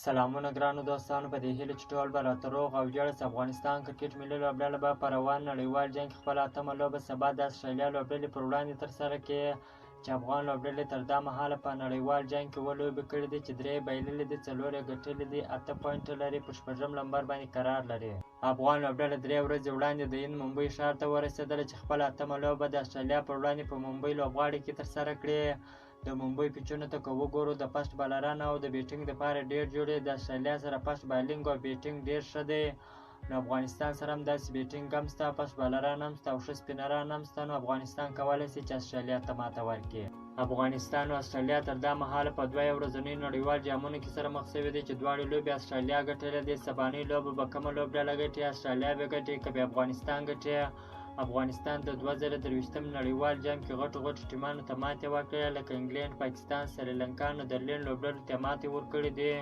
سلامونه ګرانو دوستانو، په دې هیله چې ټول به راته روغ او جوړ اوسئ. افغانستان کرکټ ملي لوبډله به په روان نړیوال جنګ کې خپله اتمه لوبه سبا د اسټرالیا لوبډلې پر وړاندې ترسره کړي، چې افغان لوبډلې تر دا مهاله په نړیوال جنګ کې اووه لوبې کړي دي، چې درې یې بایللې دي، څلور یې ګټلې دي، 8 پوینټه لري، په شپږم نمبر باندې قرار لري. افغان لوبډله درې ورځې وړاندې د هند ممبۍ ښار ته ورسېدله، چې خپله اتمه لوبه د اسټرالیا پر وړاندې په ممبۍ لوبغاړي کې ترسره کړي. د ممبۍ پچونو ته که وګورو، د فسټ بالرانو او د بیټینګ دپاره ډېر جوړ دی. د اسټرالیا سره فسټ بالینګ او بیټینګ ډېر ښه دی، نو افغانستان سره هم داسې بیټینګ هم شته، فسټ بالران هم شته او ښه سپینران هم شته، نو افغانستان کولی شي چې اسټرالیا ته ماته ورکړي. افغانستان او اسټرالیا تر دا مهاله په دوه ورځنیو نړیوال جامونو کې سره مخ شوي دي، چې دواړې لوبې اسټرالیا ګټلې دي. سبانۍ لوبه به کومه لوبډله ګټي؟ اسټرالیا به ګټي که به افغانستان ګټي؟ افغانستان د 2023 نړیوال جام کې غټو ټیمانو ته ماتې ورکړې، لکه انګلینډ، پاکستان، سریلانکا، نیدرلینډ لوبډلو ته ماتې ورکړې دي.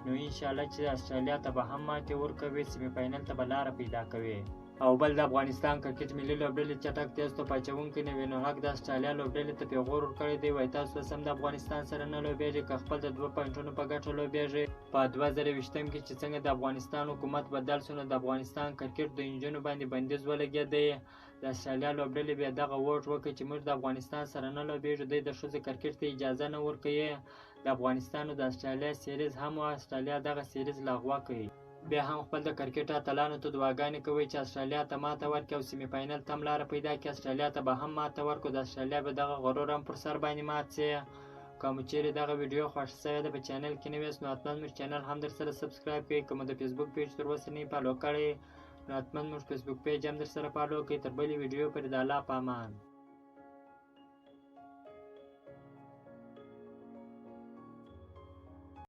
نو انشاءالله چې اسټرالیا ته به هم ماتې ورکوي، سیمي فاینل ته به لاره پیدا کوي. او بل د افغانستان کرکټ ملي لوبډلې چټک تیز توپ اچوونکي نوین الحق د اسټرالیا لوبډلې ته پیغور ورکړی دی، وایي تاسو اوس هم د افغانستان سره نه لوبیږئ، که خپل د 2 پوینټونو په ګټه لوبیږئ. په 2020 کې چې څنګه د افغانستان حکومت بدل شو، نو د افغانستان کرکټ د انجونو باندې بندیز ولګېدی. د اسټرالیا لوبډلې بیا دغه ووټ وکړ چې موږ د افغانستان سره نه لوبیږو، دوی د ښځو کرکټ ته اجازه نه ورکوي. د افغانستان او د اسټرالیا سیریز هم وه، اسټرالیا دغه سیریز لغوه کړي. بیا هم خپل د کرکټ اتلانو ته دعاګانې کوي چې اسټرالیا ته ماته ورکړي او سیمي فاینل ته هم لاره پیدا کړي. اسټرالیا ته به هم ماته ورکړو، د اسټرالیا به دغه غرور هم پر سر باندې مات شي. که مو چیرې دغه ویډیو خوښه شوې ده، په چینل کې نوي یاست نو حتما زموږ چینل هم درسره سبسکرایب کړئ. که مو د فیسبوک پیج تر اوسه نه یې فالو کړی، نو حتما زموږ فیسبوک پیج هم درسره فالو کړئ. تر بلې ویډیو پورې د الله په امان.